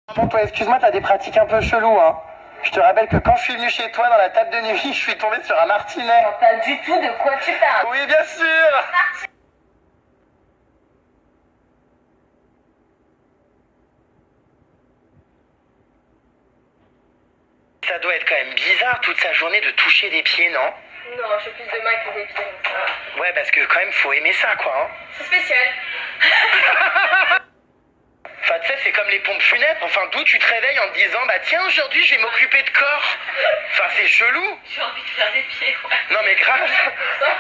Bon, toi, excuse-moi, t'as des pratiques un peu cheloues, hein. Je te rappelle que quand je suis venu chez toi dans la table de nuit, je suis tombé sur un martinet. Pas du tout de quoi tu parles. Oui, bien sûr. Ça doit être quand même bizarre toute sa journée de toucher des pieds, non? Non, je fais plus de mal que des pieds, donc ça va. Ouais, parce que quand même, faut aimer ça, quoi, hein. C'est spécial. Enfin, tu sais, c'est comme les pompes funèbres. Enfin, d'où tu te réveilles en te disant, bah tiens, aujourd'hui, je vais m'occuper de corps. Enfin, c'est chelou. J'ai envie de faire des pieds, ouais. Non, mais grave. Ça.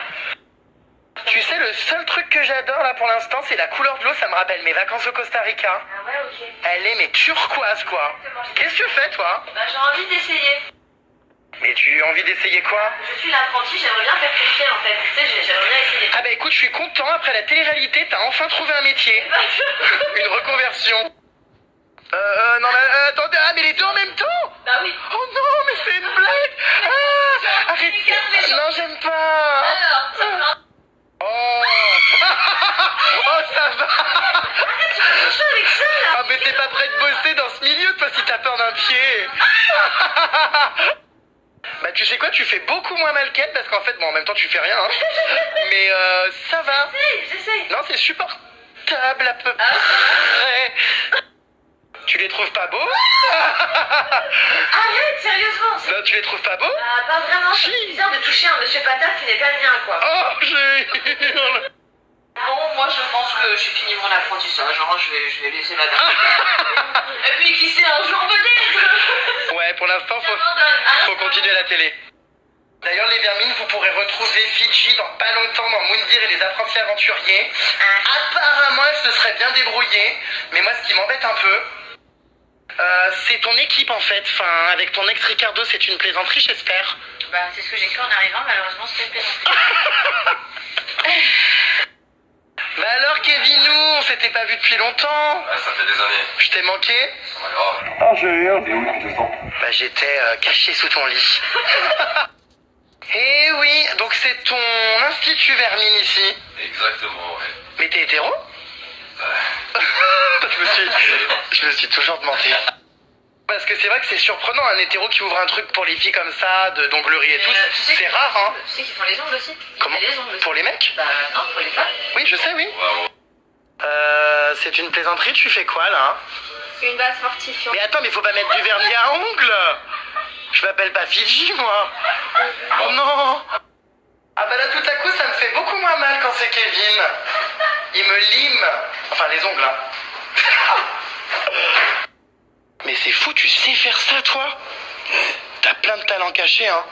Tu sais, le seul truc que j'adore, là, pour l'instant, c'est la couleur de l'eau. Ça me rappelle mes vacances au Costa Rica. Ah ouais, ok. Elle est, mais turquoise, quoi. Qu'est-ce que tu fais, toi? Bah j'ai envie d'essayer. Mais tu as envie d'essayer quoi? Je suis l'apprentie, j'aimerais bien faire ton pied en fait. Tu sais, j'aimerais bien essayer. Ah bah écoute, je suis content, après la télé-réalité, t'as enfin trouvé un métier. Une reconversion. Non mais attendez, ah mais les deux en même temps? Bah oui. Oh non, mais c'est une blague. Ah, arrête. Non, j'aime pas. Alors, ça va. Oh. Oh, ça va. Arrête, tu vas toucher avec ça là. Ah mais t'es pas prêt de bosser dans ce milieu, toi, si t'as peur d'un pied. Bah tu sais quoi, tu fais beaucoup moins mal qu'elle, parce qu'en fait, bon, en même temps, tu fais rien, hein. Mais ça va. J'essaye. Non, c'est supportable à peu Ah, près. Tu les trouves pas beaux? arrête, sérieusement. Non, tu les trouves pas beaux? Ah, pas vraiment. Si. C'est bizarre de toucher un monsieur patate qui n'est pas le mien, quoi. Oh, j'ai... Bon, moi je pense que j'ai fini mon apprentissage. Hein. Je vais laisser madame. Et puis qui sait, un jour peut-être. Ouais, pour l'instant, faut continuer la télé. D'ailleurs, les vermines, vous pourrez retrouver Fidji dans pas longtemps dans Moundir et les apprentis aventuriers. Apparemment, elle se serait bien débrouillée. Mais moi, ce qui m'embête un peu, c'est ton équipe en fait. Enfin, avec ton ex Ricardo, c'est une plaisanterie, j'espère. Bah, c'est ce que j'ai cru en arrivant, malheureusement, c'était une plaisanterie. Bah alors, Kevinou, on s'était pas vu depuis longtemps. Ouais, ça fait des années. Je t'ai manqué? Ouais, grave. Oh, j'ai eu. T'es où depuis tout ce temps? Bah, j'étais caché sous ton lit. Eh oui, donc c'est ton institut vermine ici. Exactement, ouais. Mais t'es hétéro? je me suis toujours demandé. Parce que c'est vrai que c'est surprenant, un hétéro qui ouvre un truc pour les filles comme ça, d'onglerie et tout, tu sais c'est que- rare, hein. Tu sais qu'ils font les ongles aussi? Comment? Il y a les ongles aussi. Pour les mecs? Bah, non, pour les femmes. Oui, je sais, oui. Ouais, ouais. C'est une plaisanterie, tu fais quoi là? Une base fortifiante. Mais attends, mais faut pas mettre du vernis à ongles. Je m'appelle pas Fidji, moi. Oh non. Ah bah là, tout à coup, ça me fait beaucoup moins mal quand c'est Kevin. Il me lime. Enfin, les ongles, hein. Mais c'est fou, tu sais faire ça, toi? T'as plein de talents cachés, hein.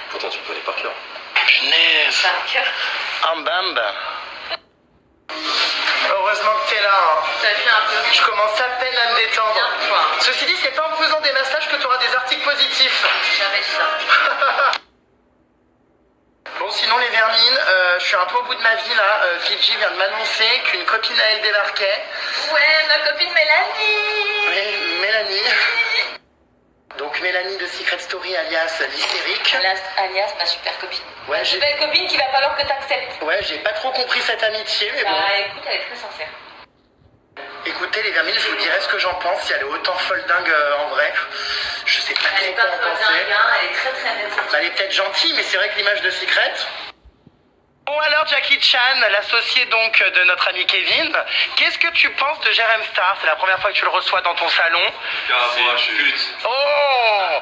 Pourtant, tu me connais par cœur. Punaise. Par cœur. Bam. Heureusement que t'es là, hein. T'as vu un peu. Je commence à peine à me détendre. Bien, toi. Ceci dit, c'est pas en me faisant des massages que tu auras des articles positifs. J'ai jamais dit ça. Bon, sinon les vermines, je suis un peu au bout de ma vie là. Fidji vient de m'annoncer qu'une copine à elle débarquait. Ouais, ma copine Mélanie. Oui, Mélanie. Donc Mélanie de Secret Story alias l'hystérique. Alias ma super copine. Ouais, j'ai Belle copine qu'il va falloir que t'acceptes. j'ai pas trop compris cette amitié, mais bon. Bah écoute, elle est très sincère. Écoutez les vermines, je vous dirai ce que j'en pense. Si elle est autant folle dingue en vrai, je sais pas Elle trop est quoi pas en folle penser. dingue, hein, elle est très très nette. Bah, elle est peut-être gentille, mais c'est vrai que l'image de Secret... Bon alors Jackie Chan, l'associé donc de notre ami Kevin, qu'est-ce que tu penses de Jérém Star? C'est la première fois que tu le reçois dans ton salon. En tout cas, moi, je suis pute. Oh!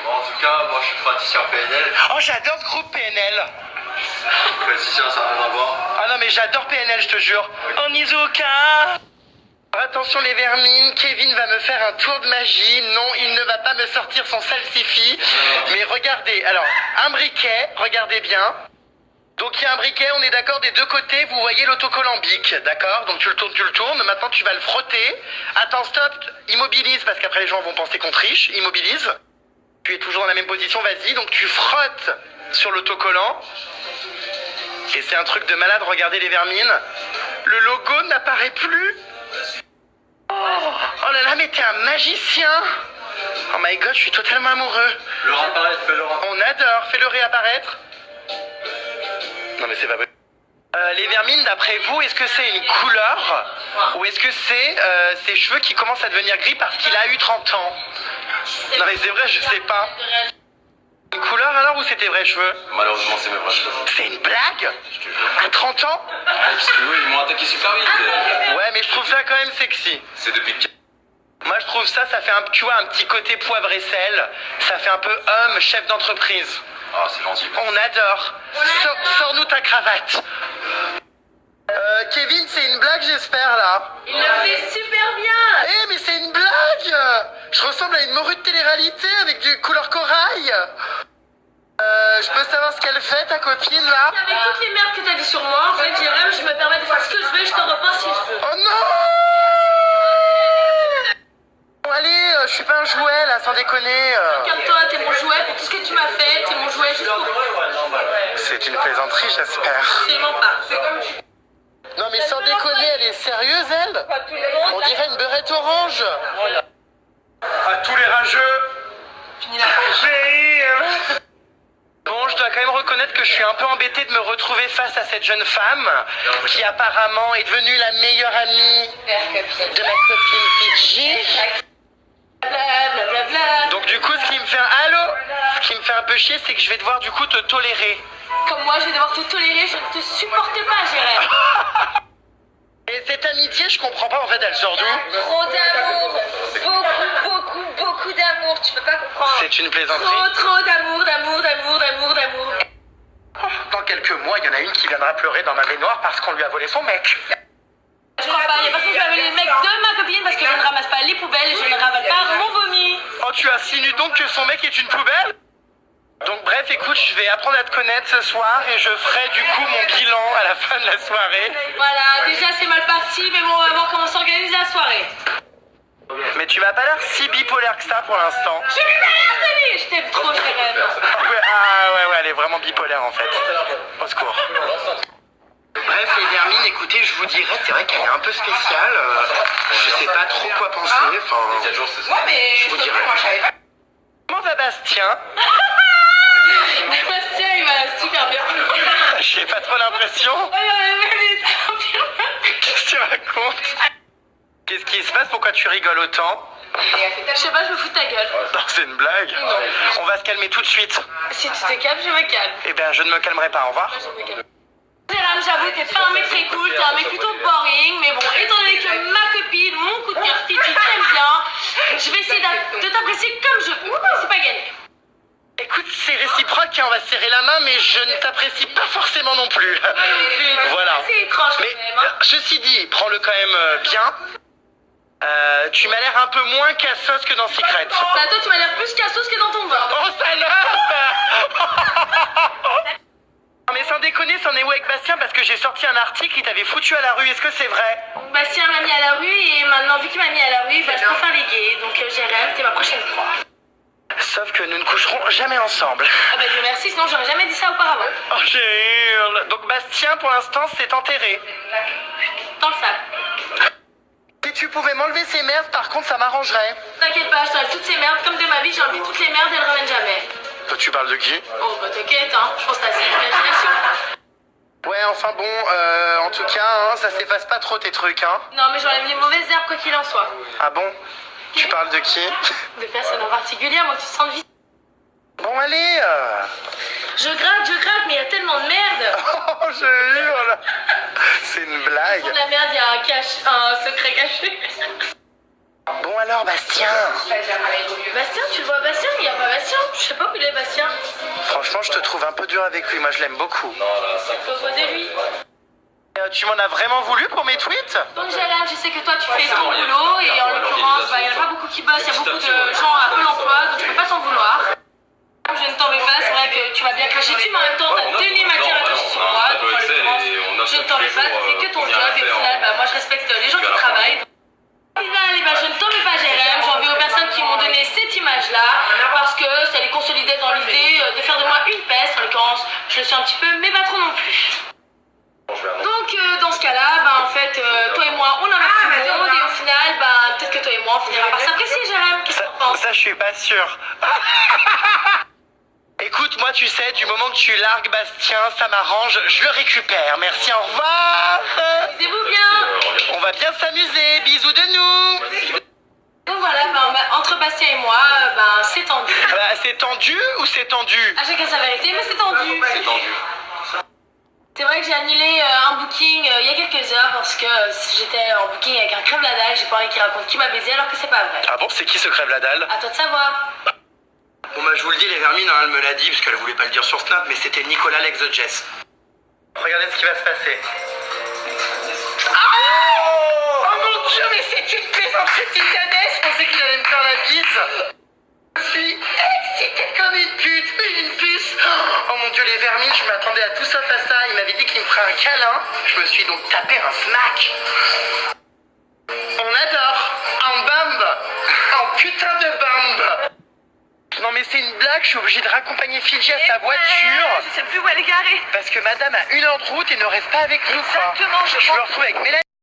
Bon, en tout cas, moi, je suis praticien PNL. Oh, j'adore ce groupe PNL. Praticien, ça n'a rien à voir. Ah non mais j'adore PNL, je te jure. Onizuka. Attention les vermines, Kevin va me faire un tour de magie. Non, il ne va pas me sortir son salsifis. Mais regardez, alors, un briquet, regardez bien. Donc il y a un briquet, on est d'accord, des deux côtés, vous voyez l'autocollant bic, d'accord? Donc tu le tournes, maintenant tu vas le frotter. Attends, stop, immobilise, parce qu'après les gens vont penser qu'on triche, immobilise. Tu es toujours dans la même position, vas-y, donc tu frottes sur l'autocollant. Et c'est un truc de malade, regardez les vermines. Le logo n'apparaît plus. Oh là là, mais t'es un magicien. Oh my god, je suis totalement amoureux. Le réapparaître, fais-le On adore, fais-le réapparaître. Non mais c'est pas possible. Les vermines, d'après vous, est-ce que c'est une couleur ou est-ce que c'est ses cheveux qui commencent à devenir gris parce qu'il a eu 30 ans? Non mais c'est vrai, je sais pas. Une couleur alors ou c'est tes vrais cheveux? Malheureusement, c'est mes vrais cheveux. C'est une blague? À 30 ans? Parce que oui, ils m'ont attaqué super vite. Ouais, mais je trouve ça quand même sexy. C'est depuis que... Moi je trouve ça fait tu vois, un petit côté poivre et sel. Ça fait un peu homme, chef d'entreprise. Ah, c'est gentil. On adore. Sors-nous ta cravate. Kevin, c'est une blague j'espère là. Il le fait super bien. Eh mais c'est une blague. Je ressemble à une morue de télé-réalité avec du couleur corail. Je peux savoir ce qu'elle fait ta copine là? Avec toutes les merdes que t'as dit sur moi, en fait, Jérém, je me permets de faire ce que je veux et je te repeins si je veux. Oh non! Bon allez, je suis pas un jouet là, sans déconner. Calme-toi, t'es mon jouet pour tout ce que tu m'as fait, t'es mon jouet jusqu'au bout. C'est une plaisanterie j'espère. Absolument pas. Non mais sans déconner, elle est sérieuse elle? On dirait une beurette orange. À tous les rageux. Fini la Bon, je dois quand même reconnaître que je suis un peu embêté de me retrouver face à cette jeune femme qui apparemment est devenue la meilleure amie de ma copine Fidji. Blablabla. Donc du coup, ce qui me fait un peu chier, c'est que je vais devoir du coup te tolérer. Comme moi, je vais devoir te tolérer, je ne te supporte pas, Jérém. Et cette amitié, je comprends pas en fait, elle sort d'où? Trop d'amour, beaucoup d'amour, tu peux pas comprendre. C'est une plaisanterie. Trop d'amour. Dans quelques mois, il y en a une qui viendra pleurer dans ma baignoire parce qu'on lui a volé son mec. Je crois pas, il y a personne qui va voler le mec de ma copine parce que je ne ramasse pas les poubelles et je ne ravale pas mon vomi. Oh, tu insinues donc que son mec est une poubelle? Donc bref, écoute, je vais apprendre à te connaître ce soir et je ferai du coup mon bilan à la fin de la soirée. Voilà, déjà c'est mal parti, mais bon, on va voir comment s'organise la soirée. Mais tu m'as pas l'air si bipolaire que ça pour l'instant. Je vais rien donner, je t'aime trop, Jérém. Ouais, elle est vraiment bipolaire en fait. Au secours. Bref, les vermines, écoutez, je vous dirais, c'est vrai qu'elle est un peu spéciale. Je sais pas trop quoi penser. Enfin, Ouais, mais je vous dirais. Comment va Bastien? Bastien, il va super bien. J'ai pas trop l'impression. Oh, mais trop bien. Qu'est-ce que tu racontes? Qu'est-ce qui se passe? Pourquoi tu rigoles autant? Je sais pas, je me fous de ta gueule. Non, c'est une blague. On va se calmer tout de suite. Si tu te calmes, je me calme. Eh bien, je ne me calmerai pas. Au revoir. Je me calme. Jérém, j'avoue, t'es pas un mec très cool, t'es un mec plutôt boring, mais bon, étant donné que ma copine, mon coup de cœur, Fidji, t'aime bien, je vais essayer de t'apprécier comme je peux. C'est pas gagné. Écoute, c'est réciproque, hein, on va se serrer la main, mais je ne t'apprécie pas forcément non plus. Voilà. C'est étrange quand Mais même, hein. ceci dit, prends-le quand même bien. Tu m'as l'air un peu moins cassos que dans Secret. Bah, toi, tu m'as l'air plus cassos que dans ton bord. Oh, salope! Non, mais sans déconner, c'en est où avec Bastien? Parce que j'ai sorti un article, il t'avait foutu à la rue, est-ce que c'est vrai? Bastien m'a mis à la rue et maintenant, vu qu'il m'a mis à la rue, bah, je préfère les gays. Donc, Jérém, t'es ma prochaine proie. Sauf que nous ne coucherons jamais ensemble. Ah bah, Dieu merci, sinon j'aurais jamais dit ça auparavant. Oh, j'ai hurle. Donc Bastien, pour l'instant, c'est enterré. Dans le sac. Si tu pouvais m'enlever ces merdes, par contre, ça m'arrangerait. T'inquiète pas, je t'enlève toutes ces merdes. Comme de ma vie, j'ai enlevé toutes les merdes et elles reviennent jamais. Tu parles de qui? Oh bah t'inquiète, hein. Je pense que t'as assez d'imagination. Ouais, enfin bon, en tout cas, hein, ça s'efface pas trop tes trucs, hein. Non, mais j'enlève les mauvaises herbes quoi qu'il en soit. Ah bon? Tu parles de qui? De personne en particulier, moi tu te sens vite. Bon, allez Je gratte, mais il y a tellement de merde. Oh, je hurle. C'est une blague. Dans la merde, il y a un secret caché. Bon alors, Bastien. Bastien, tu le vois Bastien? Il n'y a pas Bastien. Je sais pas où il est Bastien. Franchement, je te trouve un peu dur avec lui. Moi, je l'aime beaucoup. Pauvre de lui. Tu m'en as vraiment voulu pour mes tweets? Donc Jérém, je sais que toi tu fais ton boulot et en l'occurrence, il n'y en a pas beaucoup qui bossent, il y a beaucoup de gens à Pôle emploi, donc je peux pas t'en vouloir. Je ne t'en veux pas, c'est vrai que tu m'as bien craché dessus, mais en même temps t'as donné matière à cracher sur moi, donc en l'occurrence, je ne t'en veux pas, tu fais que ton job et au final, bah, moi je respecte les gens qui travaillent. Au final, bah, je ne t'en veux pas Jérém, j'en veux aux personnes qui m'ont donné cette image-là, parce que ça les consolidait dans l'idée de faire de moi une peste, en l'occurrence, je le suis un petit peu, mais pas trop non plus. Donc dans ce cas-là, bah, en fait, toi et moi, on en a tout le monde et au final, bah, peut-être que toi et moi, on finira par s'apprécier, Jérém. Qu'est-ce que t'en penses? Ça, je suis pas sûr. Écoute, écoute, moi tu sais, du moment que tu largues Bastien, ça m'arrange, je le récupère. Merci, au revoir. Amusez-vous bien. On va bien s'amuser, bisous de nous. Donc voilà, entre Bastien et moi, c'est tendu. C'est tendu ou c'est tendu? À chacun sa vérité, mais c'est tendu. C'est tendu. C'est vrai que j'ai annulé un booking il y a quelques heures parce que j'étais en booking avec un crève la dalle, j'ai pas envie qu'il raconte qui m'a baisé alors que c'est pas vrai. Ah bon, c'est qui se crève la dalle? À toi de savoir. Bon bah je vous le dis, les vermines, hein, elle me l'a dit parce qu'elle voulait pas le dire sur Snap, mais c'était Nicolas l'ex de Jess. Regardez ce qui va se passer. Oh mon dieu, mais c'est une plaisanterie titanesque. Je pensais qu'il allait me faire la bise. Je suis excitée comme une pute, mais une puce. Oh mon dieu, les vermines, je m'attendais à tout sauf à ça. Il m'avait dit qu'il me ferait un câlin. Je me suis donc tapé un smack. On adore. Un bumb. Un putain de bumb. Non mais c'est une blague, je suis obligée de raccompagner Fidji à sa voiture. Je sais plus où elle est garée. Parce que madame a 1 heure de route et ne reste pas avec nous. Exactement, je me retrouve avec Mélanie.